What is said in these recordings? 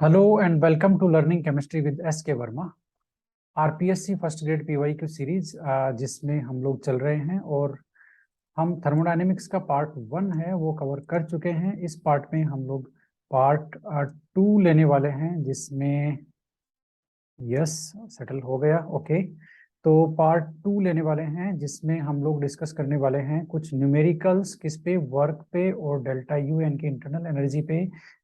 Hello and welcome to learning chemistry with S K Verma. RPSC first grade PYQ series जिसमें हम लोग चल रहे हैं और हम थर्मोडायनेमिक्स का पार्ट 1 है वो कवर कर चुके हैं। इस पार्ट में हम लोग पार्ट 2 लेने वाले हैं जिसमें यस सेटल हो गया। ओके, तो पार्ट 2 लेने वाले हैं जिसमें हम लोग डिस्कस करने वाले हैं कुछ न्यूमेरिकल्स किस पे, वर्क पे और डेल्टा यू यानी कि इंटरनल एनर्जी पे,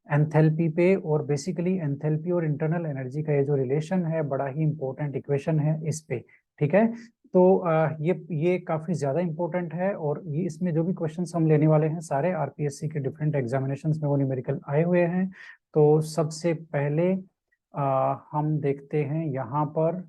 एंथैल्पी पे। और बेसिकली एंथैल्पी और इंटरनल एनर्जी का ये जो रिलेशन है बड़ा ही इंपॉर्टेंट इक्वेशन है इस पे। ठीक है, तो ये काफी ज्यादा इंपॉर्टेंट है और ये इसमें जो भी क्वेश्चंस हम लेने वाले हैं सारे आरपीएससी के डिफरेंट एग्जामिनेशंस में वो न्यूमेरिकल आए हुए हैं। तो सबसे पहले हम देखते हैं यहाँ पर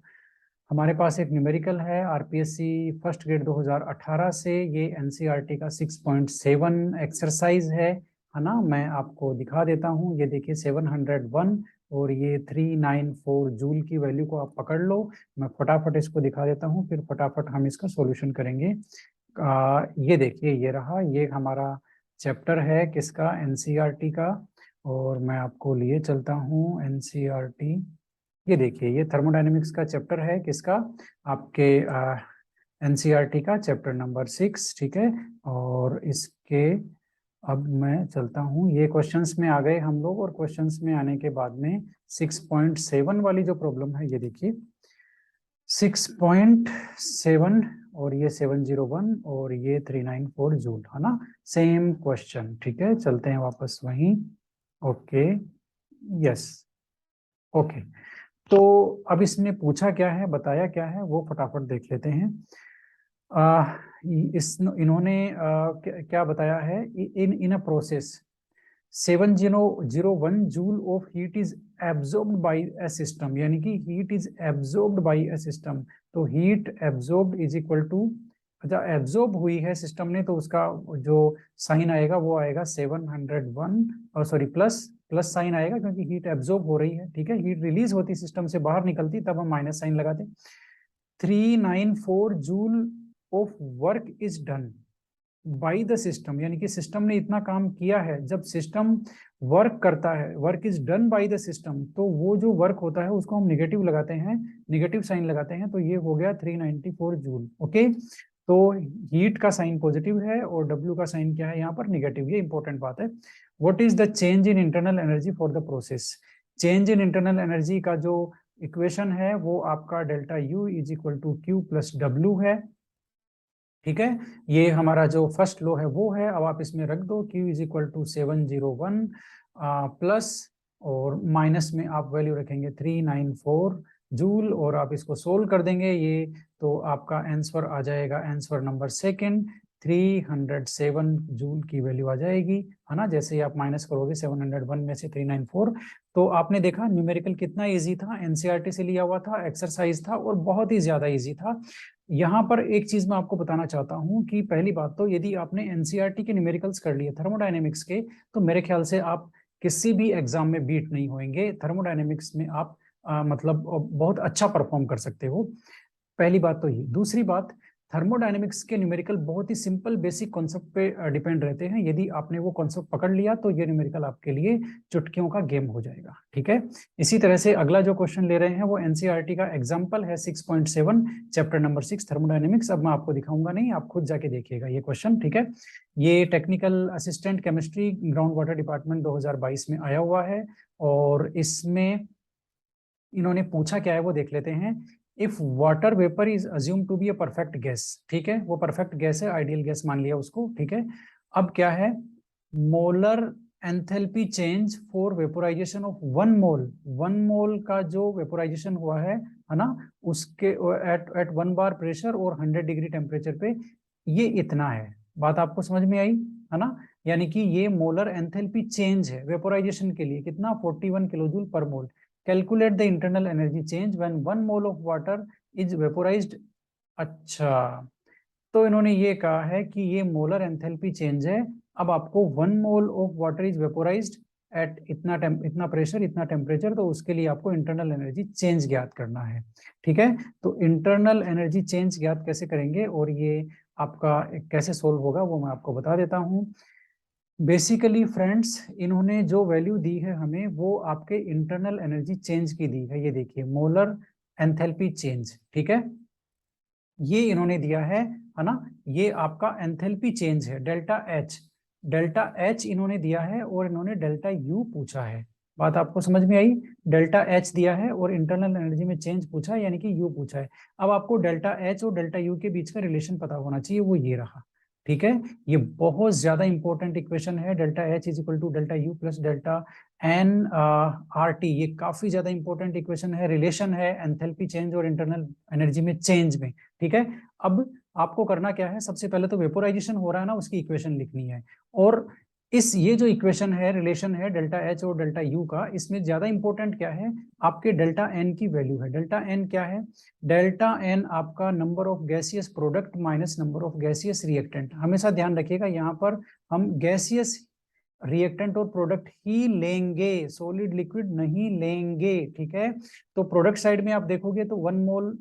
हमारे पास एक न्यूमेरिकल है आरपीएससी फर्स्ट ग्रेड 2018 से। ये एनसीईआरटी का 6.7 एक्सरसाइज है ना। मैं आपको दिखा देता हूँ, ये देखिए 701 और ये 394 जूल की वैल्यू को आप पकड़ लो। मैं फटाफट इसको दिखा देता हूँ, फिर फटाफट हम इसका सॉल्यूशन करेंगे। ये देखिए, ये रहा, ये हमारा चैप्टर है किसका, एनसीईआरटी का। और मैं आपको लिए चलता हूँ एनसीईआरटी। ये देखिए, ये थर्मोडायनेमिक्स का चैप्टर है किसका, आपके एनसीईआरटी का चैप्टर नंबर 6। ठीक है, और इसके अब मैं चलता हूँ, ये क्वेश्चंस में आ गए हम लोग और क्वेश्चंस में आने के बाद में 6.7 वाली जो प्रॉब्लम है, ये देखिए 6.7 और ये 701 और ये 394 जूल, है ना, सेम क्वेश्चन। ठीक है, चलते हैं वापस वहीं। Okay, yes, okay. तो अब इसने पूछा क्या है, बताया क्या है, वो फटाफट देख लेते हैं। इन्होंने क्या बताया है, in in a process 7001 joule of heat is absorbed by a system, यानी कि heat is absorbed by a system. तो heat absorbed is equal to, अच्छा एब्जॉर्ब हुई है सिस्टम ने तो उसका जो साइन आएगा वो आएगा 701, और सॉरी प्लस प्लस साइन आएगा क्योंकि हीट एब्जॉर्ब हो रही है। ठीक है, हीट रिलीज होती सिस्टम से बाहर निकलती तब हम माइनस साइन लगाते। 394 joule of work is done by the system, यानी कि सिस्टम ने इतना काम किया है। जब सिस्टम वर्क करता है, work is done by the system, तो वो जो वर्क होता है उसको हम निगेटिव लगाते हैं, निगेटिव साइन लगाते हैं। तो ये हो गया 394 जूल। ओके, तो हीट का साइन पॉजिटिव है और डब्ल्यू का साइन क्या है यहाँ पर, निगेटिव। ये इंपॉर्टेंट बात है। What is the change in internal energy for the process. Change in internal energy का जो इक्वेशन है वो आपका delta U is equal to Q plus W है। ठीक है, ये हमारा जो फर्स्ट लो है वो है। अब आप इसमें रख दो Q is equal to 701 plus और माइनस में आप वैल्यू रखेंगे 394 जूल और आप इसको सोल्व कर देंगे ये, तो आपका आंसर आ जाएगा, आंसर नंबर सेकंड 307 जूल की वैल्यू आ जाएगी, है ना। जैसे ही आप माइनस करोगे 701 में से 394, तो आपने देखा न्यूमेरिकल कितना इजी था, एनसीईआरटी से लिया हुआ था, एक्सरसाइज था और बहुत ही ज्यादा इजी था। यहाँ पर एक चीज मैं आपको बताना चाहता हूँ कि पहली बात तो यदि आपने एनसीईआरटी के न्यूमेरिकल्स कर लिए थर्मोडायनेमिक्स के, तो मेरे ख्याल से आप किसी भी एग्जाम में बीट नहीं होंगे। थर्मोडायनेमिक्स में आप मतलब बहुत अच्छा परफॉर्म कर सकते हो। पहली बात तो ये। दूसरी बात, थर्मोडायनेमिक्स के न्यूमेरिकल बहुत ही सिंपल बेसिक कॉन्सेप्ट पे डिपेंड रहते हैं। यदि आपने वो कॉन्सेप्ट पकड़ लिया तो ये न्यूमेरिकल आपके लिए चुटकियों का गेम हो जाएगा। ठीक है, इसी तरह से अगला जो क्वेश्चन ले रहे हैं वो एनसीईआरटी का एग्जाम्पल है 6.7 चैप्टर नंबर 6 थर्मोडायनेमिक्स। अब मैं आपको दिखाऊंगा नहीं, आप खुद जाके देखिएगा ये क्वेश्चन। ठीक है, ये technical assistant chemistry ground water department 2022 में आया हुआ है और इसमें इन्होंने पूछा क्या है वो देख लेते हैं। If water vapour is assume to be a perfect gas, ठीक है, वो परफेक्ट गैस है, आइडियल गैस मान लिया उसको। ठीक है, अब क्या है, molar enthalpy change for vaporisation of 1 mole, 1 mole का जो वेपोराइजेशन हुआ है ना, उसके एट 1 बार प्रेशर और 100 डिग्री टेम्परेचर पे, ये इतना है। बात आपको समझ में आई, है ना। यानी कि ये मोलर एंथैल्पी चेंज है वेपोराइजेशन के लिए, कितना, 41 kilo joule per mole. Calculate the internal energy change when 1 mole of water is vaporised. अच्छा, तो इन्होंने ये कहा है कि ये मोलर एंथैल्पी चेंज है। अब आपको 1 mole of water is vaporised at इतना प्रेशर, इतना टेम्परेचर, तो उसके लिए आपको इंटरनल एनर्जी चेंज ज्ञात करना है। ठीक है, तो इंटरनल एनर्जी चेंज ज्ञात कैसे करेंगे और ये आपका कैसे सोल्व होगा वो मैं आपको बता देता हूँ। बेसिकली फ्रेंड्स इन्होंने जो वैल्यू दी है हमें वो आपके इंटरनल एनर्जी चेंज की दी है। ये देखिए मोलर एंथैल्पी चेंज, ठीक है, ये इन्होंने दिया है ना। ये आपका एंथैल्पी चेंज है डेल्टा एच, डेल्टा एच इन्होंने दिया है और इन्होंने डेल्टा यू पूछा है। बात आपको समझ में आई? डेल्टा एच दिया है और इंटरनल एनर्जी में चेंज पूछा है, यानी कि यू पूछा है। अब आपको डेल्टा एच और डेल्टा यू के बीच का रिलेशन पता होना चाहिए, वो ये रहा, ठीक है। ये बहुत ज्यादा इंपॉर्टेंट इक्वेशन है, delta H is equal to delta U plus delta N R T. ये काफी ज्यादा इंपॉर्टेंट इक्वेशन है, रिलेशन है एंथैल्पी चेंज और इंटरनल एनर्जी में चेंज में, ठीक है। अब आपको करना क्या है, सबसे पहले तो वेपोराइजेशन हो रहा है ना, उसकी इक्वेशन लिखनी है। और ये जो इक्वेशन है, रिलेशन है डेल्टा एच और डेल्टा यू का, इसमें ज्यादा इंपॉर्टेंट क्या है, आपके डेल्टा एन की वैल्यू है। डेल्टा एन क्या है? डेल्टा एन आपका number of gaseous product minus number of gaseous reactant. हमेशा ध्यान रखिएगा, यहाँ पर हम गैसियस रिएक्टेंट और प्रोडक्ट ही लेंगे, सॉलिड लिक्विड नहीं लेंगे, ठीक है। तो प्रोडक्ट साइड में आप देखोगे तो 1 मोल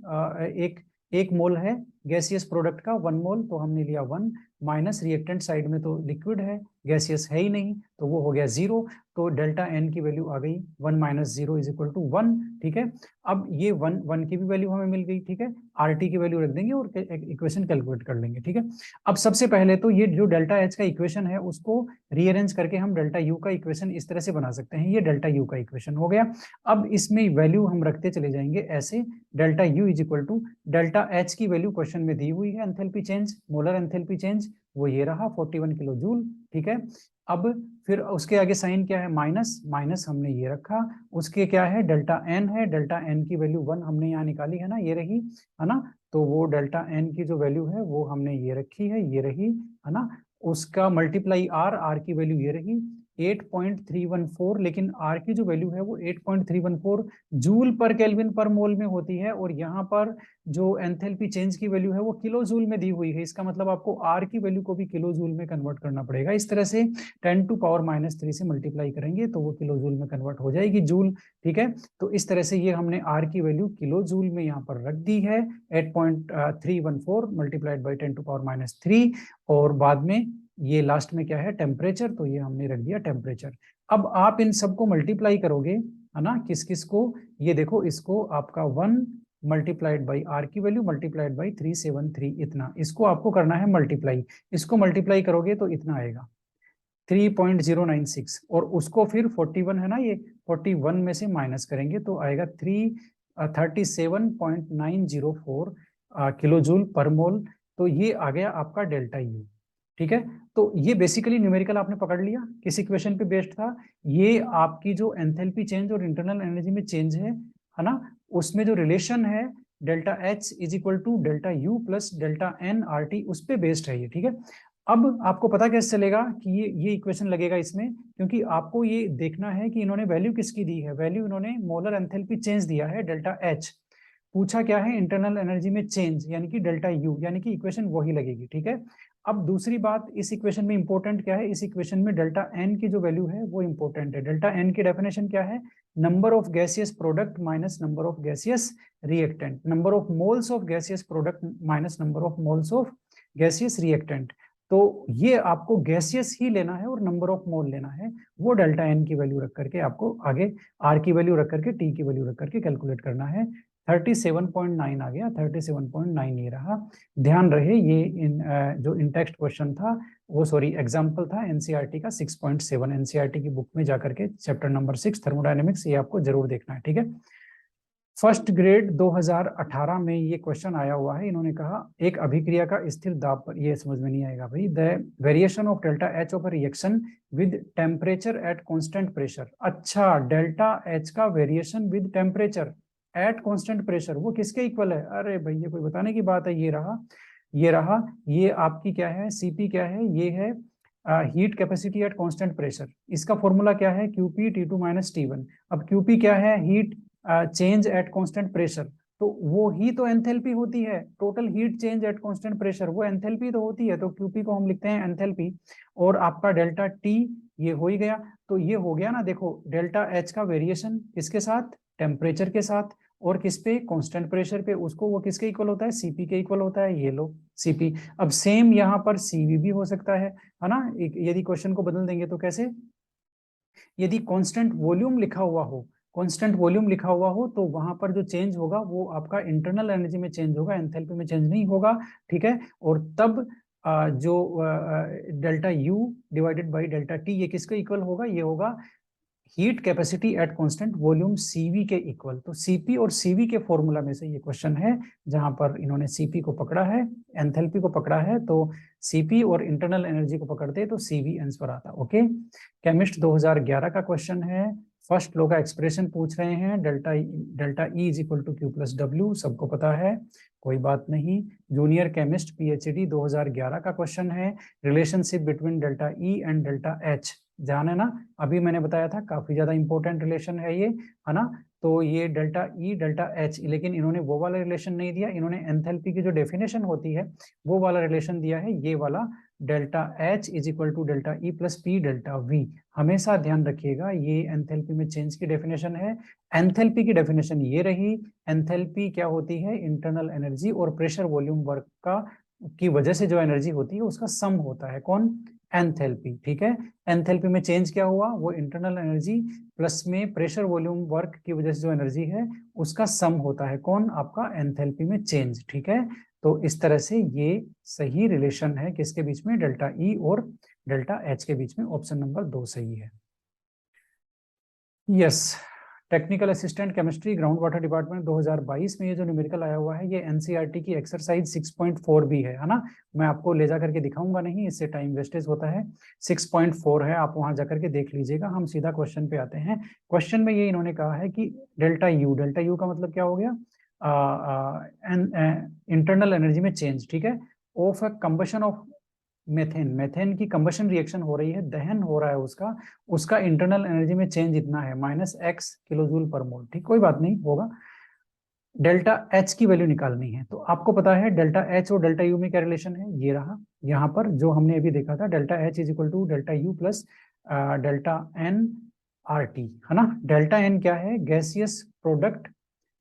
एक मोल है गैसियस प्रोडक्ट का, 1 मोल, तो हमने लिया 1, माइनस रिएक्टेंट साइड में तो लिक्विड है, गैसियस है ही नहीं, तो वो हो गया 0। तो डेल्टा एन की वैल्यू आ गई 1 माइनस 0 इज इक्वल टू 1, ठीक है। अब ये 1 की भी वैल्यू हमें मिल गई, ठीक है। आर टी की वैल्यू रख देंगे और इक्वेशन कैलकुलेट कर लेंगे, ठीक है। अब सबसे पहले तो ये जो डेल्टा एच का इक्वेशन है उसको रीअरेंज करके हम डेल्टा यू का इक्वेशन इस तरह से बना सकते हैं। ये डेल्टा यू का इक्वेशन हो गया। अब इसमें वैल्यू हम रखते चले जाएंगे ऐसे, delta U is equal to delta H की वैल्यू क्वेश्चन में दी हुई है, enthalpy change, molar enthalpy change, वो ये रहा 41 किलो जूल, ठीक है। अब फिर उसके आगे साइन क्या है, माइनस, माइनस हमने ये रखा, उसके क्या है, डेल्टा एन है, डेल्टा एन की वैल्यू 1 हमने यहाँ निकाली है ना, ये रही, है ना। तो वो डेल्टा एन की जो वैल्यू है वो हमने ये रखी है, ये रही, है ना। उसका मल्टीप्लाई आर, आर की वैल्यू ये रही 8.314, लेकिन आर की जो वैल्यू है वो 8.314 जूल पर केल्विन पर मोल में होती है, और यहाँ पर जो एंथैल्पी चेंज की वैल्यू है वो किलो जूल में दी हुई है। इसका मतलब आपको आर की वैल्यू को भी किलो जूल में कन्वर्ट करना पड़ेगा। इस तरह से 10⁻³ से मल्टीप्लाई करेंगे तो वो किलो जूल में कन्वर्ट हो जाएगी, जूल, ठीक है। तो इस तरह से ये हमने आर की वैल्यू किलो जूल में यहाँ पर रख दी है, 8.314 मल्टीप्लाइड बाई 10⁻³ और बाद में ये लास्ट में क्या है, टेम्परेचर, तो ये हमने रख दिया टेम्परेचर। अब आप इन सबको मल्टीप्लाई करोगे, है ना, किस किस को, ये देखो, इसको आपका 1 मल्टीप्लाइड बाई आर की वैल्यू मल्टीप्लाइड बाई 373, इतना, इसको आपको करना है मल्टीप्लाई। इसको मल्टीप्लाई करोगे तो इतना आएगा 3.096, और उसको फिर 41 है ना, ये 41 में से माइनस करेंगे तो आएगा 37.904 किलो जूल पर मोल। तो ये आ गया आपका डेल्टा यू, ठीक है। तो ये बेसिकली न्यूमेरिकल आपने पकड़ लिया, किस इक्वेशन पे बेस्ड था, ये आपकी जो एंथैल्पी चेंज और इंटरनल एनर्जी में चेंज है ना, उसमें जो रिलेशन है delta H is equal to delta U plus delta N R T, उस पे बेस्ड है ये, ठीक है। अब आपको पता कैसे चलेगा कि ये इक्वेशन लगेगा इसमें, क्योंकि आपको ये देखना है कि इन्होंने वैल्यू किसकी दी है, वैल्यू इन्होंने मोलर एंथैल्पी चेंज दिया है डेल्टा एच, पूछा क्या है, इंटरनल एनर्जी में चेंज, यानी कि डेल्टा यू, यानी कि इक्वेशन वही लगेगी, ठीक है। अब दूसरी बात, इस इक्वेशन में इंपॉर्टेंट क्या है, इस इक्वेशन में डेल्टा एन की जो वैल्यू है वो इंपॉर्टेंट है। डेल्टा एन की डेफिनेशन क्या है, number of gaseous product minus number of gaseous reactant, number of moles of gaseous product minus number of moles of gaseous reactant. तो ये आपको गैसियस ही लेना है और नंबर ऑफ मोल लेना है, वो डेल्टा एन की वैल्यू रख करके आपको आगे आर की वैल्यू रख करके टी की वैल्यू रख करके कैलकुलेट करना है। 37.9 आ गया, 37.9 ये रहा। ध्यान रहे ये जो इन टेक्स्ट क्वेश्चन था वो, सॉरी, एग्जाम्पल था एनसीईआरटी का 6.7, एनसीईआरटी की बुक में जाकर के चैप्टर नंबर 6 थर्मोडायनेमिक्स, ये आपको जरूर देखना है, ठीक है। फर्स्ट ग्रेड 2018 में ये क्वेश्चन आया हुआ है, इन्होंने कहा एक अभिक्रिया का स्थिर दाब पर, ये समझ में नहीं आएगा भाई, the variation of delta H of reaction with temperature at constant pressure. अच्छा, डेल्टा एच का variation with temperature at constant pressure, वो किसके इक्वल है? अरे भाई ये कोई बताने की बात है, ये रहा, ये रहा, ये आपकी क्या है, सीपी क्या है, ये है heat capacity at constant pressure. इसका फॉर्मूला क्या है, क्यूपी T2 माइनस T1। अब क्यूपी क्या है, heat change at constant pressure, तो वो ही तो एंथैल्पी होती है, total heat change at constant pressure, वो एंथैल्पी तो होती है, तो क्यूपी को हम लिखते हैं एंथैल्पी। और आपका डेल्टा टी ये हो ही गया, तो ये हो गया ना, देखो डेल्टा एच का वेरिएशन किसके साथ, टेम्परेचर के साथ, और किस पे, कांस्टेंट प्रेशर पे, उसको वो किसके इक्वल होता है, सीपी के इक्वल होता है, ये लो सीपी। अब सेम यहाँ पर सीवी भी हो सकता है ना। यदि क्वेश्चन को बदल देंगे तो कैसे, यदि कांस्टेंट वॉल्यूम लिखा हुआ हो, कांस्टेंट वॉल्यूम लिखा हुआ हो तो वहां पर जो चेंज होगा वो आपका इंटरनल एनर्जी में चेंज होगा, एंथैल्पी में चेंज नहीं होगा, ठीक है। और तब जो delta U divided by delta T ये किसके इक्वल होगा, ये होगा heat capacity at constant volume CV के इक्वल। तो सीपी और सीवी के फॉर्मूला में से ये क्वेश्चन है जहां पर इन्होंने सीपी को पकड़ा है, एंथैल्पी को पकड़ा है, तो सीपी और इंटरनल एनर्जी को पकड़ते तो सीवी आंसर आता। ओके, केमिस्ट 2011 का क्वेश्चन है, फर्स्ट लॉ का एक्सप्रेशन पूछ रहे हैं, delta E is equal to Q plus W, सबको पता है, कोई बात नहीं। जूनियर केमिस्ट पीएचडी 2011 का क्वेश्चन है, relationship between delta E and delta H, ध्यान है ना, अभी मैंने बताया था काफी ज्यादा इंपॉर्टेंट रिलेशन है ये, है ना। तो ये डेल्टा ई डेल्टा एच, लेकिन इन्होंने वो वाला रिलेशन नहीं दिया, इन्होंने एंथैल्पी की जो डेफिनेशन होती है वो वाला रिलेशन दिया है, ये वाला delta H is equal to delta E plus P delta V. हमेशा ध्यान रखिएगा ये एंथैल्पी में चेंज की डेफिनेशन है। एंथैल्पी की डेफिनेशन ये रही, एंथैल्पी क्या होती है, इंटरनल एनर्जी और प्रेशर वॉल्यूम वर्क का की वजह से जो एनर्जी होती है उसका सम होता है, कौन, एंथैल्पी, ठीक है। एंथैल्पी में चेंज क्या हुआ, वो इंटरनल एनर्जी प्लस में प्रेशर वॉल्यूम वर्क की वजह से जो एनर्जी है उसका सम होता है, कौन, आपका एंथैल्पी में चेंज, ठीक है। तो इस तरह से ये सही रिलेशन है किसके बीच में, डेल्टा ई और डेल्टा एच के बीच में, ऑप्शन नंबर 2 सही है। Yes, technical assistant chemistry ground water department 2022 में ये जो न्यूमेरिकल आया हुआ है ये एनसीईआरटी की एक्सरसाइज 6.4 भी है ना। मैं आपको ले जाकर के दिखाऊंगा नहीं, इससे टाइम वेस्टेज होता है। 6.4 है, आप वहां जाकर के देख लीजिएगा। हम सीधा क्वेश्चन पे आते हैं। क्वेश्चन में ये इन्होंने कहा है कि डेल्टा यू का मतलब क्या हो गया, इंटरनल एनर्जी में चेंज, ठीक है, of a combustion of methane, methane की कंबशन रिएक्शन हो रही है, दहन हो रहा है उसका, उसका इंटरनल एनर्जी में चेंज इतना है -x किलो जूल पर मोल, ठीक, कोई बात नहीं होगा। डेल्टा एच की वैल्यू निकालनी है, तो आपको पता है डेल्टा एच और डेल्टा यू में क्या रिलेशन है, ये रहा यहाँ पर जो हमने अभी देखा था, delta H is equal to delta U plus delta N R T, है ना। डेल्टा एन क्या है, गैसियस प्रोडक्ट,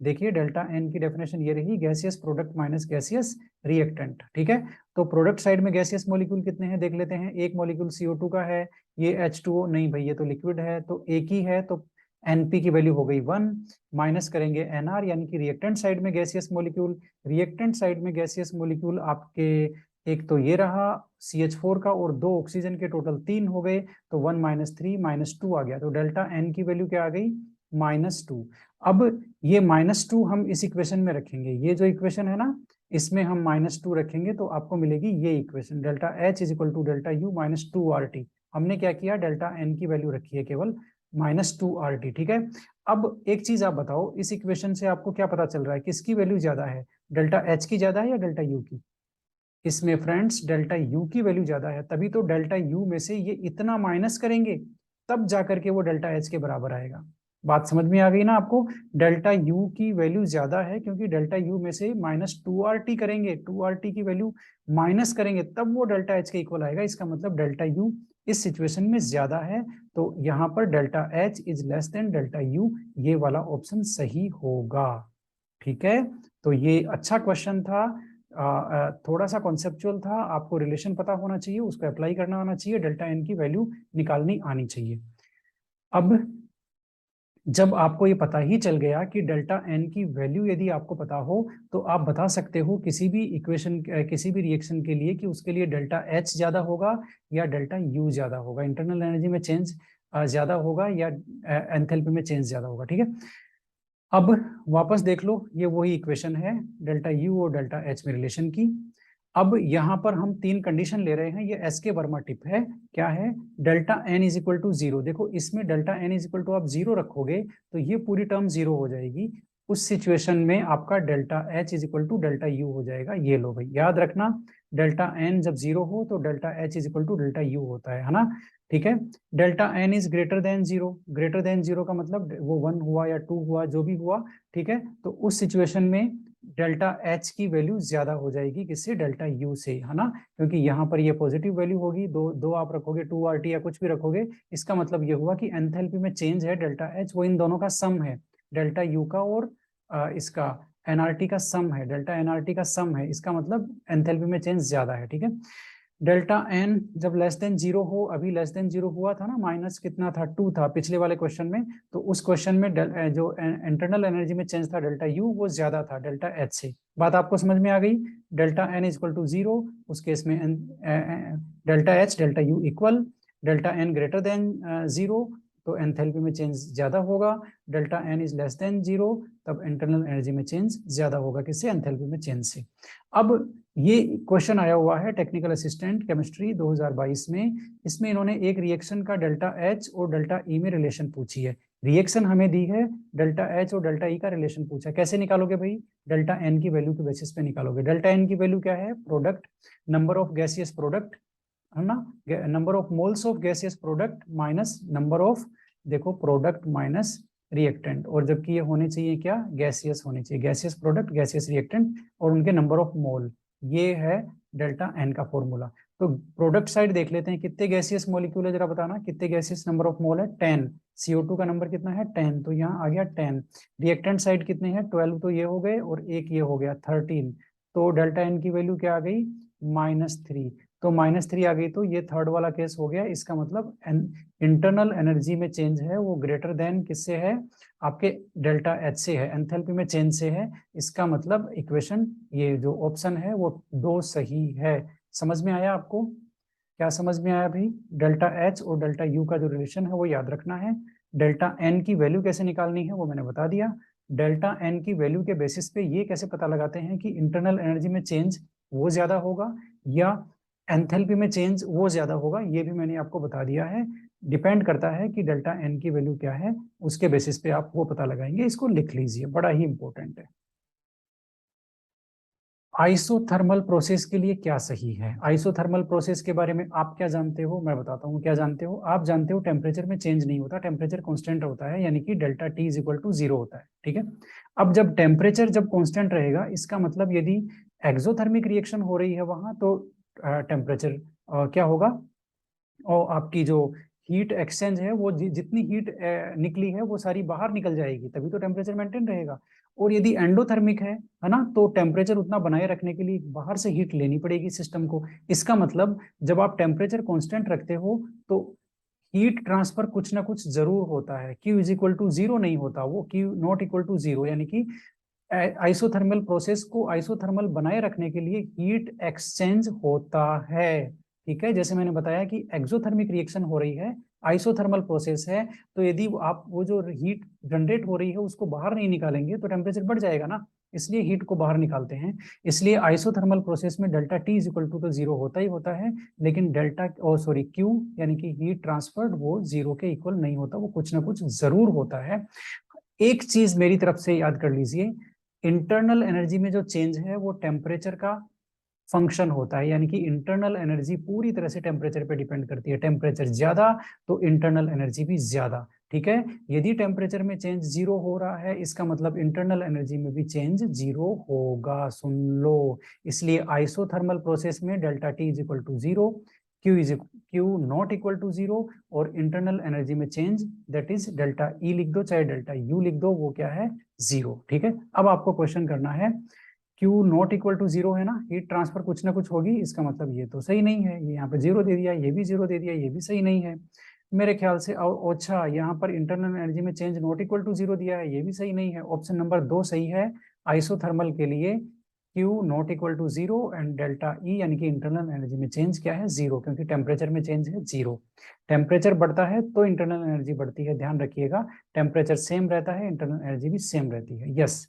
देखिए डेल्टा एन की डेफिनेशन ये रही, gaseous product minus gaseous reactant, ठीक है। तो प्रोडक्ट साइड में गैसियस मॉलिक्यूल कितने हैं देख लेते हैं, एक मॉलिक्यूल CO2 का है, ये H2O नहीं भाई ये तो लिक्विड है, तो एक ही है, तो NP की वैल्यू हो गई 1, माइनस करेंगे NR यानी कि रिएक्टेंट साइड में गैसियस मॉलिक्यूल, रिएक्टेंट साइड में गैसियस मॉलिक्यूल आपके एक तो ये रहा CH4 का और 2 ऑक्सीजन के, टोटल 3 हो गए, तो 1 - 3 -2 आ गया, तो डेल्टा एन की वैल्यू क्या आ गई, -2। अब ये -2 हम इस इक्वेशन में रखेंगे, ये जो इक्वेशन है ना इसमें हम -2 रखेंगे तो आपको मिलेगी ये equation, delta H is equal to delta U -2RT। हमने क्या किया, डेल्टा एन की वैल्यू रखी है केवल -2RT, ठीक है। अब एक चीज आप बताओ, इस इक्वेशन से आपको क्या पता चल रहा है, किसकी वैल्यू ज्यादा है, डेल्टा एच की ज्यादा है या डेल्टा यू की। इसमें फ्रेंड्स डेल्टा यू की वैल्यू ज्यादा है, तभी तो डेल्टा यू में से ये इतना माइनस करेंगे तब जाकर के वो डेल्टा एच के बराबर आएगा। बात समझ में आ गई ना आपको, डेल्टा यू की वैल्यू ज्यादा है क्योंकि डेल्टा यू में से -2RT करेंगे, 2RT की वैल्यू माइनस करेंगे तब वो डेल्टा एच के इक्वल आएगा, इसका मतलब डेल्टा यू इस सिचुएशन में ज्यादा है, तो यहाँ पर delta H is less then delta U, ये वाला ऑप्शन सही होगा, ठीक है। तो ये अच्छा क्वेश्चन था, थोड़ा सा कॉन्सेप्चुअल था, आपको रिलेशन पता होना चाहिए, उसको अप्लाई करना आना चाहिए, डेल्टा एन की वैल्यू निकालनी आनी चाहिए। अब जब आपको ये पता ही चल गया कि डेल्टा एन की वैल्यू यदि आपको पता हो तो आप बता सकते हो किसी भी इक्वेशन, किसी भी रिएक्शन के लिए कि उसके लिए डेल्टा एच ज्यादा होगा या डेल्टा यू ज्यादा होगा, इंटरनल एनर्जी में चेंज ज्यादा होगा या एंथैल्पी में चेंज ज्यादा होगा, ठीक है। अब वापस देख लो, ये वही इक्वेशन है डेल्टा यू और डेल्टा एच में रिलेशन की। अब यहाँ पर हम 3 कंडीशन ले रहे हैं, ये एस के वर्मा टिप है, क्या है, delta N is equal to 0, देखो इसमें delta N is equal to आप 0 रखोगे तो ये पूरी टर्म 0 हो जाएगी, उस सिचुएशन में आपका delta H is equal to delta U हो जाएगा, ये लो भाई याद रखना, डेल्टा एन जब 0 हो तो delta H is equal to delta U होता है ना, ठीक है। Delta N is greater than 0, greater than 0 का मतलब वो 1 हुआ या 2 हुआ जो भी हुआ, ठीक है, तो उस सिचुएशन में डेल्टा एच की वैल्यू ज्यादा हो जाएगी किससे, डेल्टा यू से, है ना, क्योंकि यहाँ पर ये पॉजिटिव वैल्यू होगी, दो आप रखोगे 2RT या कुछ भी रखोगे, इसका मतलब ये हुआ कि एंथैल्पी में चेंज है डेल्टा एच वो इन दोनों का सम है, डेल्टा यू का और इसका एनआरटी का सम है, डेल्टा एनआरटी का सम है, इसका मतलब एंथैल्पी में चेंज ज्यादा है। ठीक है, डेल्टा एन जब लेस देन जीरो हो, अभी लेस देन जीरो हुआ था ना, माइनस कितना था, 2 था पिछले वाले क्वेश्चन में, तो उस क्वेश्चन में जो इंटरनल एनर्जी में चेंज था डेल्टा यू, वो ज्यादा था डेल्टा एच से। बात आपको समझ में आ गई? Delta N is equal to zero, उस केस में delta H delta U equal, delta N greater than zero तो एंथैल्पी में चेंज ज्यादा होगा, delta N is less than zero तब इंटरनल एनर्जी में चेंज ज्यादा होगा, किससे? एंथैल्पी में चेंज से। अब ये क्वेश्चन आया हुआ है टेक्निकल असिस्टेंट केमिस्ट्री 2022 में, इसमें इन्होंने एक रिएक्शन का डेल्टा एच और डेल्टा ई में रिलेशन पूछी है। रिएक्शन हमें दी है, डेल्टा एच और डेल्टा ई का रिलेशन पूछा है। कैसे निकालोगे भाई? डेल्टा एन की वैल्यू के बेसिस पे निकालोगे। डेल्टा एन की वैल्यू क्या है? Product, number of gaseous product है ना, number of moles of gaseous product minus number of, देखो, प्रोडक्ट माइनस रिएक्टेंट, और जबकि ये होने चाहिए क्या? गैसियस होने चाहिए, गैसियस प्रोडक्ट गैसियस रिएक्टेंट और उनके नंबर ऑफ मोल, ये है डेल्टा एन का फॉर्मूला। तो प्रोडक्ट साइड देख लेते हैं, कितने गैसियस मॉलिक्यूल है जरा बताना, कितने गैसियस नंबर ऑफ मोल है? 10। CO2 का नंबर कितना है? 10, तो यहाँ आ गया 10। रिएक्टेंट साइड कितने हैं? 12, तो ये हो गए, और एक ये हो गया 13, तो डेल्टा एन की वैल्यू क्या आ गई? -3। तो -3 आ गई, तो ये थर्ड वाला केस हो गया। इसका मतलब इंटरनल एनर्जी में चेंज है वो ग्रेटर देन किससे है? आपके डेल्टा एच से है, एंथैल्पी में चेंज से है। इसका मतलब इक्वेशन, ये जो ऑप्शन है वो 2 सही है। समझ में आया आपको? क्या समझ में आया भाई? डेल्टा एच और डेल्टा यू का जो रिलेशन है वो याद रखना है। डेल्टा एन की वैल्यू कैसे निकालनी है वो मैंने बता दिया। डेल्टा एन की वैल्यू के बेसिस पे ये कैसे पता लगाते हैं कि इंटरनल एनर्जी में चेंज वो ज्यादा होगा या एंथैल्पी में चेंज वो ज्यादा होगा, ये भी मैंने आपको बता दिया है। डिपेंड करता है कि डेल्टा एन की वैल्यू क्या है, उसके बेसिस पे आप वो पता लगाएंगे। इसको लिख लीजिए, बड़ा ही इंपॉर्टेंट है। आइसोथर्मल प्रोसेस के लिए क्या सही है? आइसोथर्मल प्रोसेस के बारे में आप क्या जानते हो? मैं बताता हूँ क्या जानते हो। आप जानते हो टेम्परेचर में चेंज नहीं होता, टेम्परेचर कांस्टेंट होता है, यानी कि delta T is equal to 0 होता है। ठीक है, अब जब टेम्परेचर जब कांस्टेंट रहेगा, इसका मतलब यदि एक्सोथर्मिक रिएक्शन हो रही है वहां, तो टेम्परेचर क्या होगा? और आपकी जो हीट एक्सचेंज है वो जितनी हीट निकली है वो सारी बाहर निकल जाएगी, तभी तो टेम्परेचर मेंटेन रहेगा। और यदि एंडोथर्मिक है ना, तो टेम्परेचर उतना बनाए रखने के लिए बाहर से हीट लेनी पड़ेगी सिस्टम को। इसका मतलब जब आप टेम्परेचर कांस्टेंट रखते हो तो हीट ट्रांसफर कुछ ना कुछ जरूर होता है। Q इज इक्वल टू 0 नहीं होता, वो Q नॉट इक्वल टू 0, यानी कि आइसोथर्मल प्रोसेस को आइसोथर्मल बनाए रखने के लिए हीट एक्सचेंज होता है। ठीक है, जैसे मैंने बताया कि एक्सोथर्मिक रिएक्शन हो रही है, आइसोथर्मल प्रोसेस है, तो यदि आप वो जो हीट जनरेट हो रही है उसको बाहर नहीं निकालेंगे तो टेम्परेचर बढ़ जाएगा ना, इसलिए हीट को बाहर निकालते हैं। इसलिए आइसोथर्मल प्रोसेस में delta T is equal to तो 0 होता ही होता है, लेकिन डेल्टा क्यू यानी कि हीट ट्रांसफर्ड वो 0 के इक्वल नहीं होता, वो कुछ ना कुछ जरूर होता है। एक चीज मेरी तरफ से याद कर लीजिए, इंटरनल एनर्जी में जो चेंज है वो टेम्परेचर का फंक्शन होता है, यानी कि इंटरनल एनर्जी पूरी तरह से टेम्परेचर पे डिपेंड करती है। टेम्परेचर ज्यादा तो इंटरनल एनर्जी भी ज्यादा। ठीक है, यदि टेम्परेचर में चेंज 0 हो रहा है, इसका मतलब इंटरनल एनर्जी में भी चेंज 0 होगा, सुन लो। इसलिए आइसोथर्मल प्रोसेस में delta T is equal to 0, Q not equal to 0, और इंटरनल एनर्जी में change that is delta E लिख दो चाहे डेल्टा यू लिख दो, वो क्या है? 0। ठीक है, अब आपको क्वेश्चन करना है, क्यू नॉट इक्वल टू 0 है ना, हीट ट्रांसफर कुछ ना कुछ होगी, इसका मतलब ये तो सही नहीं है, ये यहाँ पे 0 दे दिया, ये भी 0 दे दिया, ये भी सही नहीं है मेरे ख्याल से। और अच्छा, यहाँ पर इंटरनल एनर्जी में चेंज नॉट इक्वल टू 0 दिया है, ये भी सही नहीं है। ऑप्शन नंबर 2 सही है आइसोथर्मल के लिए, Q not equal to 0 and delta E यानी कि इंटरनल एनर्जी में चेंज क्या है? 0, क्योंकि टेम्परेचर में चेंज है 0। टेम्परेचर बढ़ता है तो इंटरनल एनर्जी बढ़ती है, ध्यान रखिएगा। टेम्परेचर सेम रहता है, इंटरनल एनर्जी भी सेम रहती है। यस,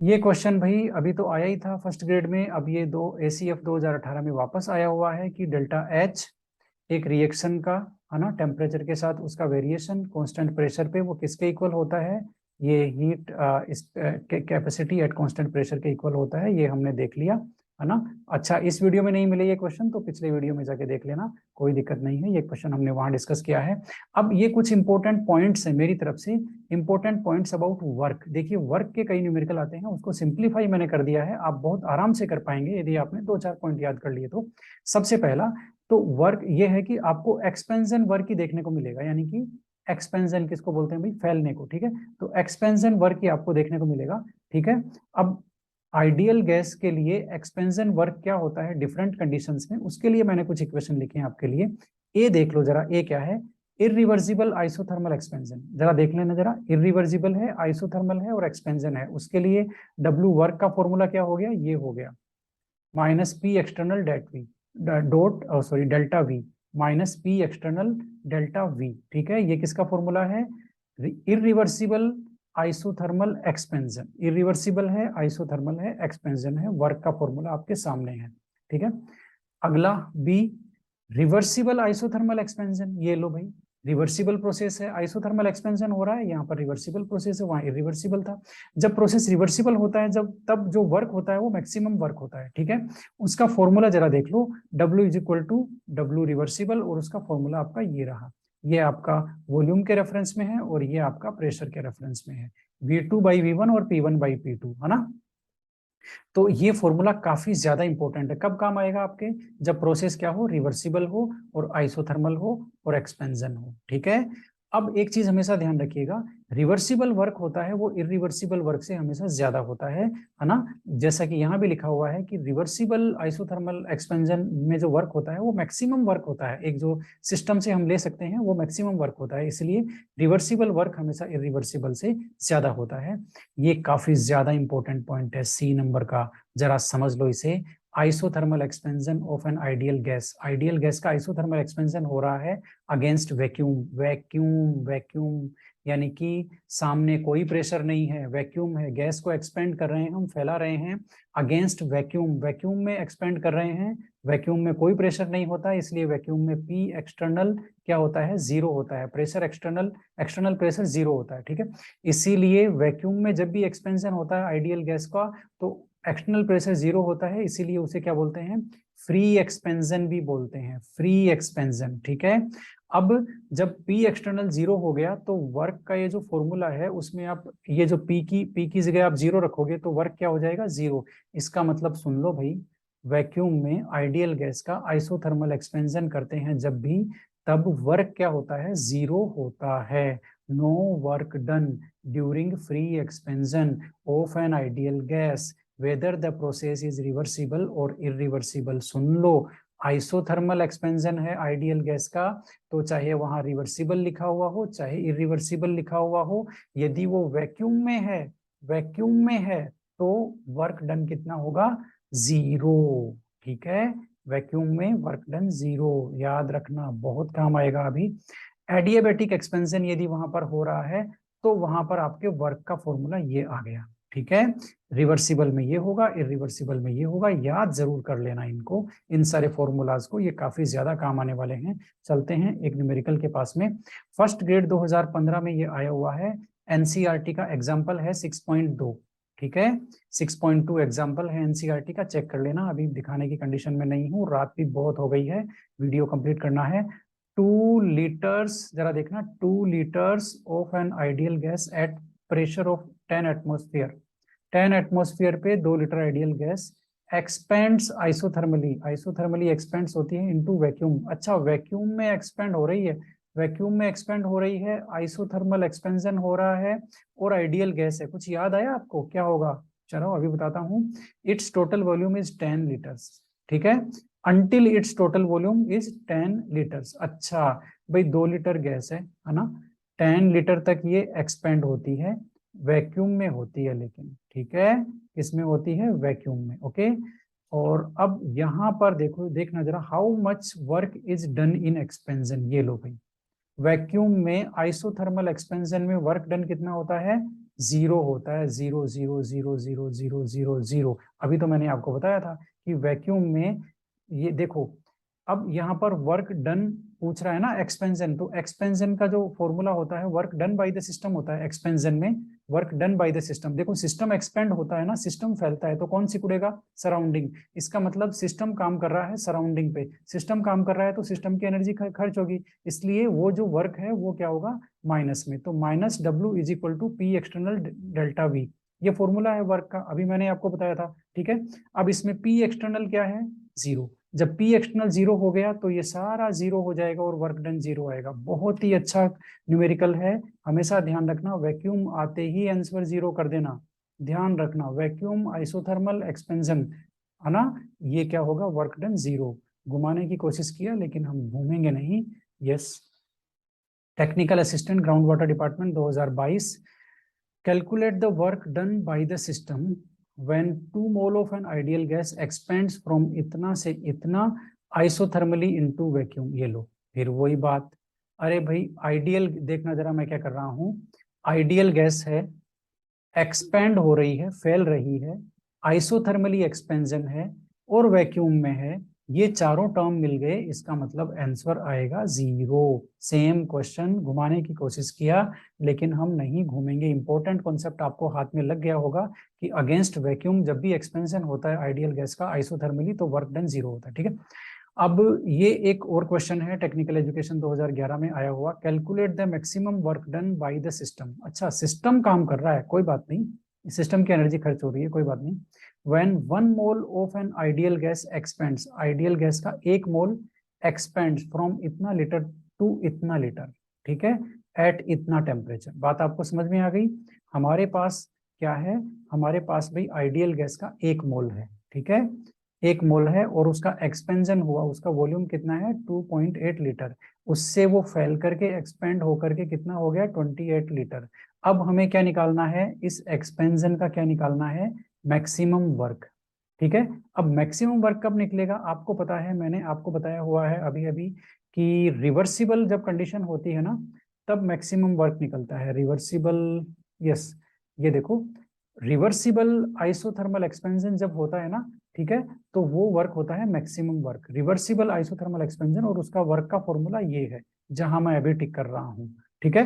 ये क्वेश्चन भाई अभी तो आया ही था फर्स्ट ग्रेड में, अब ये ACF 2018 में वापस आया हुआ है कि डेल्टा एच एक रिएक्शन का, है ना, टेम्परेचर के साथ उसका वेरिएशन कांस्टेंट प्रेशर पे वो किसके इक्वल होता है? ये हीट इस कैपेसिटी एट कांस्टेंट प्रेशर के इक्वल होता है, ये हमने देख लिया, है ना। अच्छा, इस वीडियो में नहीं मिले ये क्वेश्चन तो पिछले वीडियो में जाके देख लेना, कोई दिक्कत नहीं है, ये क्वेश्चन हमने वहां डिस्कस किया है। अब ये कुछ इंपॉर्टेंट पॉइंट्स है मेरी तरफ से, इंपॉर्टेंट पॉइंट्स अबाउट वर्क। देखिए, वर्क के कई न्यूमेरिकल आते हैं, उसको सिंप्लीफाई मैंने कर दिया है, आप बहुत आराम से कर पाएंगे यदि आपने 2-4 पॉइंट याद कर लिए तो। सबसे पहला तो वर्क ये है कि आपको एक्सपेंशन वर्क ही देखने को मिलेगा, यानी कि एक्सपेंशन किसको बोलते हैं भाई, फैलने को, ठीक है। तो एक्सपेंशन वर्क ही आपको देखने को मिलेगा, ठीक है। अब आइडियल गैस के लिए एक्सपेंशन वर्क क्या होता है डिफरेंट कंडीशंस में, उसके लिए मैंने कुछ इक्वेशन लिखे हैं आपके लिए। ए देख लो जरा, ए क्या है, इरिवर्सिबल आइसोथर्मल एक्सपेंशन, जरा देख लेना जरा, इरिवर्सिबल है, आइसोथर्मल है और एक्सपेंशन है, उसके लिए डब्ल्यू वर्क का फॉर्मूला क्या हो गया, ये हो गया minus P external debt V dot sorry delta we minus P external delta we, ठीक है। ये किसका फॉर्मूला है, इरिवर्सिबल आइसोथर्मल एक्सपेंशन, इरिवर्सिबल है, आइसोथर्मल है, एक्सपेंशन है, वर्क का फॉर्मूला आपके सामने है, ठीक है। अगला बी, रिवर्सिबल आइसोथर्मल एक्सपेंशन, ये लो भाई, रिवर्सिबल प्रोसेस है, आइसोथर्मल एक्सपेंशन हो रहा है, यहाँ पर रिवर्सिबल प्रोसेस है, वहां इरिवर्सिबल था। जब प्रोसेस रिवर्सिबल होता है, जब तब जो वर्क होता है वो मैक्सिमम वर्क होता है, ठीक है। उसका फॉर्मूला जरा देख लो, W is equal to W reversible, और उसका फॉर्मूला आपका ये रहा, ये आपका वॉल्यूम के रेफरेंस में है और ये आपका प्रेशर के रेफरेंस में है, V2/V1 और P1/P2, है ना। तो ये फॉर्मूला काफी ज्यादा इंपॉर्टेंट है, कब काम आएगा आपके, जब प्रोसेस क्या हो, रिवर्सिबल हो और आइसोथर्मल हो और एक्सपेंशन हो, ठीक है। अब एक चीज हमेशा ध्यान रखिएगा, रिवर्सिबल वर्क होता है वो इरिवर्सिबल वर्क से हमेशा ज्यादा होता है ना। जैसा कि यहाँ भी लिखा हुआ है कि रिवर्सिबल आइसोथर्मल एक्सपेंशन में जो वर्क होता है वो मैक्सिमम वर्क होता है, एक जो सिस्टम से हम ले सकते हैं वो मैक्सिमम वर्क होता है, इसलिए रिवर्सिबल वर्क हमेशा इरिवर्सिबल से ज्यादा होता है। ये काफी ज्यादा इंपॉर्टेंट पॉइंट है, सी नंबर का, जरा समझ लो इसे। Isothermal expansion of an ideal gas, ideal gas का आइसोथर्मल एक्सपेंशन हो रहा है अगेंस्ट वैक्यूम, वैक्यूम वैक्यूम, यानी कि सामने कोई प्रेशर नहीं है, वैक्यूम है, गैस को एक्सपेंड कर रहे हैं, हम फैला रहे हैं अगेंस्ट वैक्यूम, वैक्यूम में एक्सपेंड कर रहे हैं, वैक्यूम में कोई प्रेशर नहीं होता, इसलिए वैक्यूम में पी एक्सटर्नल क्या होता है, जीरो होता है, pressure external, external pressure zero होता है, ठीक है। इसीलिए वैक्यूम में जब भी एक्सपेंशन होता है आइडियल गैस का तो एक्सटर्नल प्रेशर जीरो होता है, इसीलिए उसे क्या बोलते हैं, फ्री एक्सपेंशन भी बोलते हैं, फ्री एक्सपेंशन, ठीक है। अब जब P एक्सटर्नल जीरो हो गया तो वर्क का ये जो फॉर्मूला है उसमें आप ये जो P की जगह आप जीरो रखोगे तो वर्क क्या हो जाएगा, जीरो। इसका मतलब सुन लो भाई, वैक्यूम में आइडियल गैस का आइसोथर्मल एक्सपेंशन करते हैं जब भी, तब वर्क क्या होता है, जीरो होता है। No work done during free expansion of an ideal gas whether the process is reversible और इरिवर्सिबल। सुन लो, आइसोथर्मल एक्सपेंशन है आइडियल गैस का, तो चाहे वहां रिवर्सिबल लिखा हुआ हो चाहे इरिवर्सिबल लिखा हुआ हो, यदि वो वैक्यूम में है, वैक्यूम में है तो वर्क डन कितना होगा, जीरो, ठीक है। वैक्यूम में वर्क डन जीरो, याद रखना, बहुत काम आएगा अभी। एडियाबैटिक एक्सपेंशन यदि वहां पर हो रहा है तो वहां पर आपके वर्क का फॉर्मूला ये आ गया, ठीक है। रिवर्सिबल में ये होगा, इरिवर्सिबल में ये होगा, याद जरूर कर लेना इनको, इन सारे फॉर्मूलाज को, ये काफी ज्यादा काम आने वाले हैं। चलते हैं एक न्यूमेरिकल के पास में, फर्स्ट ग्रेड 2015 में ये आया हुआ है, एनसीईआरटी का एग्जाम्पल है 6.2, ठीक है। 6.2 एग्जाम्पल है एनसीईआरटी का, चेक कर लेना, अभी दिखाने की कंडीशन में नहीं हूँ, रात भी बहुत हो गई है, वीडियो कंप्लीट करना है। 2 लीटर्स, जरा देखना, 2 litres of an ideal gas at pressure of 10 atmosphere, 10 atmosphere पे 2 litre ideal gas expends isothermally, isothermally expends होती है इनटू वैक्यूम। अच्छा, वैक्यूम में एक्सपेंड हो रही है, वैक्यूम में एक्सपेंड हो रही है, आइसोथर्मल एक्सपेंशन हो रहा है और आइडियल गैस है, कुछ याद आया आपको क्या होगा, चलो अभी बताता हूँ। It's total volume is 10 litres, ठीक है, until it's total volume is 10 litres. अच्छा भाई, 2 लीटर गैस है ना, 10 लीटर तक ये एक्सपेंड होती है, वैक्यूम में होती है लेकिन, ठीक है, किसमें होती है, वैक्यूम में, ओके। और अब यहाँ पर देखो, देखना जरा, how much work is done in expansion, ये लो भाई, वैक्यूम में आइसोथर्मल एक्सपेंशन में वर्क डन कितना होता है, जीरो होता है, zero zero zero zero zero zero zero. अभी तो मैंने आपको बताया था कि वैक्यूम में ये देखो, अब यहाँ पर वर्क डन पूछ रहा है ना एक्सपेंशन, तो एक्सपेंशन का जो फॉर्मूला होता है work done by the system होता है, एक्सपेंशन में work done by the system. देखो सिस्टम एक्सपेंड होता है ना, सिस्टम फैलता है तो कौन सिकुड़ेगा, सराउंडिंग, इसका मतलब सिस्टम काम कर रहा है सराउंडिंग पे, सिस्टम काम कर रहा है तो सिस्टम की एनर्जी खर्च होगी, इसलिए वो जो वर्क है वो क्या होगा, माइनस में, तो minus W is equal to P external delta V, ये फॉर्मूला है वर्क का, अभी मैंने आपको बताया था, ठीक है। अब इसमें पी एक्सटर्नल क्या है, जीरो, जब P एक्सटर्नल जीरो हो गया तो ये सारा जीरो हो जाएगा और वर्क डन जीरो आएगा। बहुत ही अच्छा न्यूमेरिकल है, हमेशा ध्यान रखना, वैक्यूम आते ही आंसर जीरो कर देना, ध्यान रखना, वैक्यूम आइसोथर्मल एक्सपेंशन है ना, ये क्या होगा, वर्क डन जीरो। घुमाने की कोशिश किया लेकिन हम घूमेंगे नहीं। Yes, technical assistant ground water department 2022, calculate the work done by the system when 2 mole of an ideal gas expands from इतना से इतना isothermally into vacuum। ये लो फिर वही बात, अरे भाई आइडियल देखना जरा, मैं क्या कर रहा हूँ, आइडियल गैस है, एक्सपेंड हो रही है, फैल रही है, आइसोथर्मली एक्सपेंशन है और वैक्यूम में है, ये चारों टर्म मिल गए, इसका मतलब आंसर आएगा जीरो। सेम क्वेश्चन घुमाने की कोशिश किया लेकिन हम नहीं घूमेंगे। इंपॉर्टेंट कॉन्सेप्ट आपको हाथ में लग गया होगा कि अगेंस्ट वैक्यूम जब भी एक्सपेंशन होता है आइडियल गैस का आइसोथर्मली तो वर्क डन जीरो होता है। ठीक है, अब ये एक और क्वेश्चन है टेक्निकल एजुकेशन 2011 में आया हुआ, calculate the maximum work done by the system. अच्छा, सिस्टम काम कर रहा है, कोई बात नहीं, सिस्टम की एनर्जी खर्च हो रही है, कोई बात नहीं। When 1 mole of an ideal gas expends, ideal gas का 1 मोल एक्सपेंड्स फ्रॉम इतना लीटर टू इतना लीटर, ठीक है, एट इतना टेम्परेचर। बात आपको समझ में आ गई। हमारे पास क्या है, हमारे पास भाई आइडियल गैस का 1 मोल है, ठीक है, 1 मोल है और उसका एक्सपेंशन हुआ, उसका वॉल्यूम कितना है 2.8 लीटर, उससे वो फैल करके एक्सपेंड होकर के कितना हो गया 28 लीटर। अब हमें क्या निकालना है, इस एक्सपेंशन का क्या निकालना है, मैक्सिमम वर्क। ठीक है, अब मैक्सिमम वर्क कब निकलेगा, आपको पता है, मैंने आपको बताया हुआ है अभी अभी कि रिवर्सिबल जब कंडीशन होती है ना तब मैक्सिमम वर्क निकलता है, रिवर्सिबल। यस, ये देखो, रिवर्सिबल आइसोथर्मल एक्सपेंशन जब होता है ना, ठीक है, तो वो वर्क होता है maximum work, reversible isothermal expansion, और उसका वर्क का फॉर्मूला ये है जहां मैं अभी टिक कर रहा हूं। ठीक है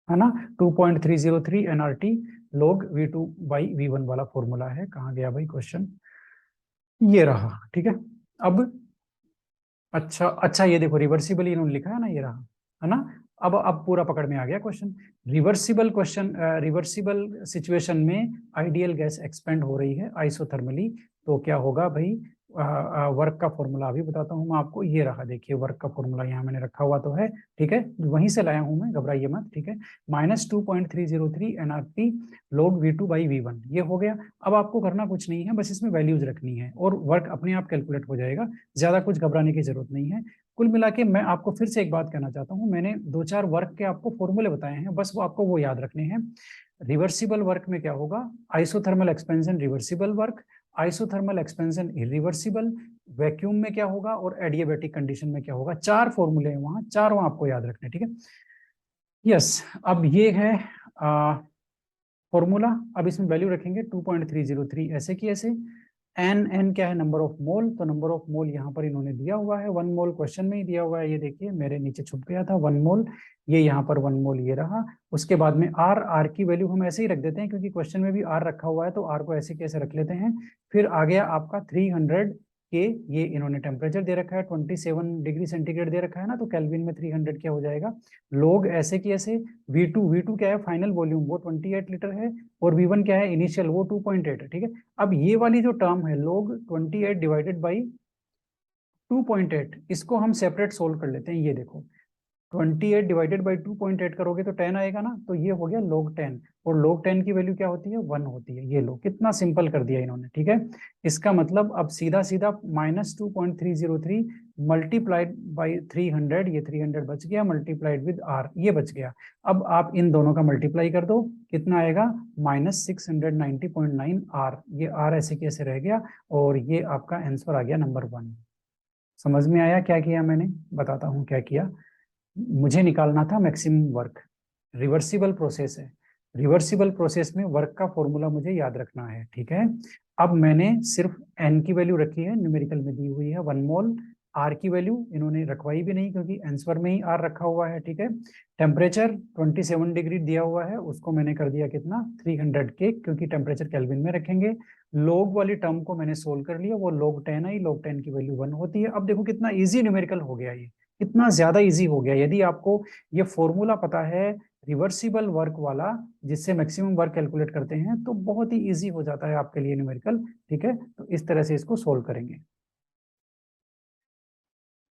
ना, 2.303 एनआरटी log V2/V1 वाला फॉर्मूला है। कहाँ गया भाई क्वेश्चन, ये रहा। ठीक है, अब अच्छा अच्छा, ये देखो रिवर्सिबल इन्होंने लिखा है ना, ये रहा, है ना। अब पूरा पकड़ में आ गया question. Reversible question, reversible situation में आइडियल गैस एक्सपेंड हो रही है आइसोथर्मली, तो क्या होगा भाई, वर्क का फॉर्मूला अभी बताता हूँ मैं आपको, ये रहा, देखिए वर्क का फॉर्मूला यहाँ मैंने रखा हुआ तो है, ठीक है, वहीं से लाया हूँ मैं, घबराइए मत। ठीक है, -2.303 एनआरटी log V2/V1, ये हो गया। अब आपको करना कुछ नहीं है, बस इसमें वैल्यूज रखनी है और वर्क अपने आप कैलकुलेट हो जाएगा, ज्यादा कुछ घबराने की जरूरत नहीं है। कुल मिला के मैं आपको फिर से एक बात कहना चाहता हूँ, मैंने 2-4 वर्क के आपको फॉर्मूले बताए हैं, बस वो आपको वो याद रखने हैं। रिवर्सिबल वर्क में क्या होगा, isothermal expansion reversible work, isothermal expansion irreversible, vacuum में क्या होगा और एडियाबैटिक कंडीशन में क्या होगा। 4 फॉर्मूले हैं वहां, चारों आपको याद रखने। ठीक है, यस, अब ये है फॉर्मूला, अब इसमें वैल्यू रखेंगे 2.303 ऐसे की ऐसे। एन क्या है, नंबर ऑफ मोल, तो नंबर ऑफ मोल यहाँ पर इन्होंने दिया हुआ है, 1 मोल क्वेश्चन में ही दिया हुआ है, ये देखिए मेरे नीचे छुप गया था 1 मोल, ये यहाँ पर 1 मोल ये रहा। उसके बाद में आर की वैल्यू हम ऐसे ही रख देते हैं क्योंकि क्वेश्चन में भी आर रखा हुआ है, तो आर को ऐसे कैसे रख लेते हैं। फिर आ गया आपका 300 के, ये इन्होंने टेम्परेचर दे रखा है 27 डिग्री सेंटीग्रेड दे रखा है ना, तो केल्विन में 300 क्या हो जाएगा, लोग ऐसे की ऐसे। V2 क्या है, फाइनल वॉल्यूम, वो 28 लीटर है, और V1 क्या है, इनिशियल, वो 2.8 है। ठीक है, अब ये वाली जो टर्म है log 28 डिवाइडेड बाई 2.8, इसको हम सेपरेट सोल्व कर लेते हैं। ये देखो 28 डिवाइडेड बाई 2.8 करोगे तो 10 आएगा ना, तो ये हो गया log 10, और log 10 की वैल्यू क्या होती है, 1 होती है। ये लो कितना सिंपल कर दिया इन्होंने। ठीक है, इसका मतलब अब सीधा सीधा -2.303 मल्टीप्लाइड बाई 300, ये 300 बच गया, मल्टीप्लाइड विद आर, ये बच गया। अब आप इन दोनों का मल्टीप्लाई कर दो, कितना आएगा, -690.9 आर, ये आर ऐसे कैसे रह गया, और ये आपका आंसर आ गया नंबर 1। समझ में आया क्या किया मैंने, बताता हूँ क्या किया। मुझे निकालना था मैक्सिमम वर्क, रिवर्सिबल प्रोसेस है, रिवर्सिबल प्रोसेस में वर्क का फॉर्मूला मुझे याद रखना है। ठीक है, अब मैंने सिर्फ एन की वैल्यू रखी है, न्यूमेरिकल में दी हुई है 1 मोल, आर की वैल्यू इन्होंने रखवाई भी नहीं क्योंकि आंसर में ही आर रखा हुआ है। ठीक है, टेम्परेचर 27 डिग्री दिया हुआ है, उसको मैंने कर दिया कितना 300 के, क्योंकि टेम्परेचर केल्विन में रखेंगे। लॉग वाली टर्म को मैंने सोल्व कर लिया, वो log 10 आई, log 10 की वैल्यू 1 होती है। अब देखो कितना इजी न्यूमेरिकल हो गया, ये कितना ज्यादा इजी हो गया। यदि आपको ये फॉर्मूला पता है रिवर्सिबल वर्क वाला, जिससे मैक्सिमम वर्क कैलकुलेट करते हैं, तो बहुत ही इजी हो जाता है आपके लिए न्यूमेरिकल। ठीक है, तो इस तरह से इसको सोल्व करेंगे।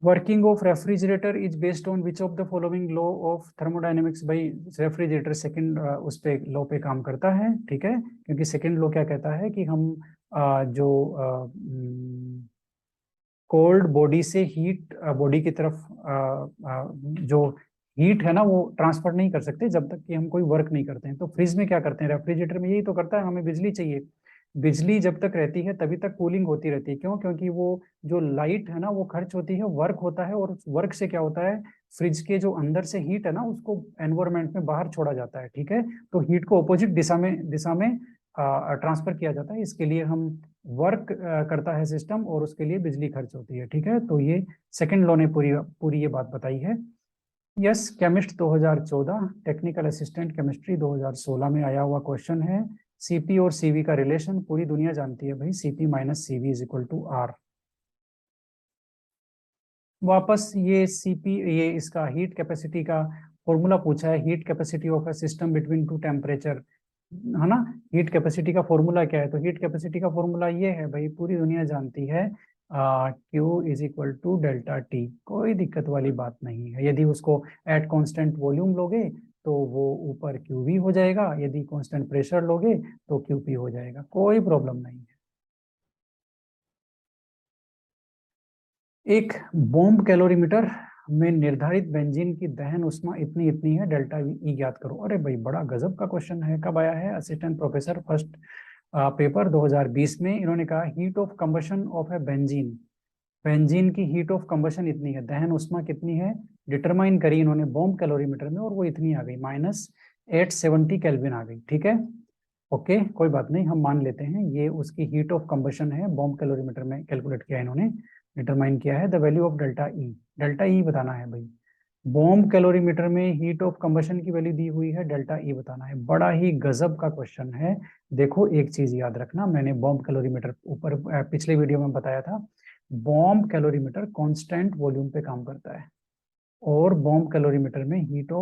Working of refrigerator is based on which of the following law of thermodynamics. भाई रेफ्रिजरेटर सेकंड उस पे लॉ पे काम करता है, ठीक है, क्योंकि सेकंड लॉ क्या कहता है कि हम जो कोल्ड बॉडी से हीट बॉडी की तरफ जो हीट है ना वो ट्रांसफर नहीं कर सकते जब तक कि हम कोई वर्क नहीं करते हैं। तो फ्रिज में क्या करते हैं, रेफ्रिजरेटर में यही तो करता है, हमें बिजली चाहिए, बिजली जब तक रहती है तभी तक कूलिंग होती रहती है। क्यों? क्योंकि वो जो लाइट है ना वो खर्च होती है, वर्क होता है, और उस वर्क से क्या होता है, फ्रिज के जो अंदर से हीट है ना उसको एनवायरमेंट में बाहर छोड़ा जाता है, ठीक है। तो हीट को अपोजिट दिशा में ट्रांसफर किया जाता है, इसके लिए हम वर्क करता है सिस्टम और उसके लिए बिजली खर्च होती है, ठीक है। तो ये सेकंड लॉ ने पूरी पूरी ये बात बताई है। Yes, chemist 2014, technical assistant chemistry 2016 में आया हुआ क्वेश्चन है। सीपी और सीवी का रिलेशन पूरी दुनिया जानती है भाई, CP minus CV is equal to R. वापस ये सीपी, ये इसका हीट कैपेसिटी का फॉर्मूला पूछा है, heat capacity of a system between two temperature, है ना। हीट कैपेसिटी का फॉर्मूला क्या है, तो हीट कैपेसिटी का फॉर्मूला ये है भाई, पूरी दुनिया जानती है, Q is equal to delta T. कोई दिक्कत वाली बात नहीं है। यदि उसको एट कांस्टेंट वॉल्यूम लोगे तो वो ऊपर QV हो जाएगा, यदि कांस्टेंट प्रेशर लोगे तो QP हो जाएगा, कोई प्रॉब्लम नहीं है। एक बॉम्ब कैलोरीमीटर में निर्धारित बेंजीन की दहन उष्मा इतनी इतनी है, डेल्टा ई ज्ञात करो। अरे भाई बड़ा गजब का क्वेश्चन है। कब आया है? असिस्टेंट प्रोफेसर फर्स्ट पेपर 2020 में। इन्होंने कहा heat of combustion of A benzene, benzene की हीट ऑफ कंबशन इतनी है, दहन उष्मा कितनी है, डिटरमाइन करी इन्होंने बॉम्ब कैलोरीमीटर में, और वो इतनी आ गई -870 केल्विन आ गई, ठीक है। ओके, कोई बात नहीं, हम मान लेते हैं ये उसकी हीट ऑफ कंबशन है, बॉम्ब कैलोरीमीटर में कैलकुलेट किया इन्होंने, डिटरमाइन किया है। The value of delta E, delta E बताना है भाई। बॉम्ब कैलोरीमीटर में हीट ऑफ कंबशन की वैल्यू दी हुई है, डेल्टा ई बताना है। बड़ा ही गजब का क्वेश्चन है। देखो एक चीज याद रखना, मैंने बॉम्ब कैलोरीमीटर ऊपर पिछले वीडियो में बताया था, बॉम्ब कैलोरीमीटर कांस्टेंट वॉल्यूम पे काम करता है, और बॉम्ब कैलोरीमीटर में हीट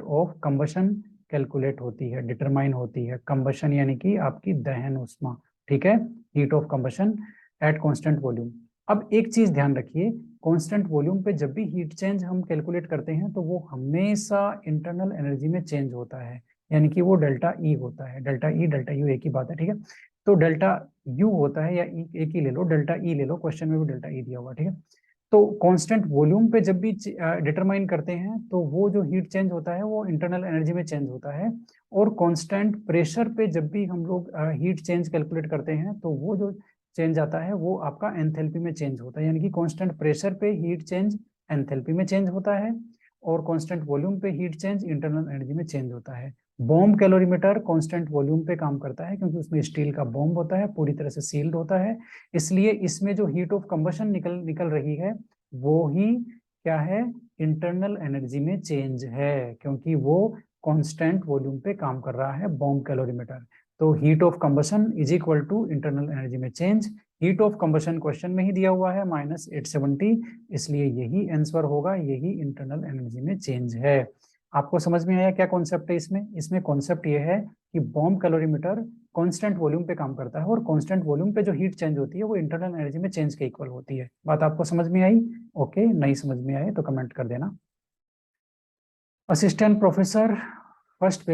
ऑफ कंबशन कैलकुलेट होती है, डिटरमाइन होती है। कंबशन यानी कि आपकी दहन उष्मा, ठीक है, heat of combustion at constant volume. अब एक चीज ध्यान रखिए, कांस्टेंट वॉल्यूम पे जब भी हीट चेंज हम कैलकुलेट करते हैं तो वो हमेशा इंटरनल एनर्जी में चेंज होता है, यानी कि वो डेल्टा ई होता है। डेल्टा ई डेल्टा यू एक ही बात है, ठीक है। तो डेल्टा यू होता है, या एक ही ले लो, डेल्टा ई ले लो, क्वेश्चन में भी डेल्टा ई दिया हुआ, ठीक है। तो कांस्टेंट वॉल्यूम पे जब भी डिटरमाइन करते हैं तो वो जो हीट चेंज होता है वो इंटरनल एनर्जी में चेंज होता है, और कांस्टेंट प्रेशर पे जब भी हम लोग हीट चेंज कैलकुलेट करते हैं तो वो जो चेंज आता है वो आपका एंथैल्पी में चेंज होता है, यानी कि कांस्टेंट प्रेशर पे हीट चेंज एंथैल्पी में चेंज होता है, और कांस्टेंट वॉल्यूम पे हीट चेंज इंटरनल एनर्जी में चेंज होता है। बॉम्ब कैलोरीमीटर कांस्टेंट वॉल्यूम पे काम करता है क्योंकि उसमें स्टील का बॉम्ब होता है, पूरी तरह से सील्ड होता है, इसलिए इसमें जो हीट ऑफ कंबशन निकल रही है वो ही क्या है, इंटरनल एनर्जी में चेंज है, क्योंकि वो कांस्टेंट वॉल्यूम पे काम कर रहा है बॉम्ब कैलोरीमीटर। तो heat of combustion is equal to internal energy में change. Heat of combustion question में ही दिया हुआ है -870, इसलिए यही आंसर होगा, यही इंटरनल एनर्जी में चेंज है। आपको समझ में आया क्या कॉन्सेप्ट है इसमें? इसमें कॉन्सेप्ट ये है कि बॉम्ब कैलोरीमीटर कांस्टेंट वॉल्यूम पे काम करता है, और कांस्टेंट वॉल्यूम पे जो हीट चेंज होती है वो इंटरनल एनर्जी में चेंज के इक्वल होती है। बात आपको समझ में आई? ओके, नहीं समझ में आए तो कमेंट कर देना। Assistant professor first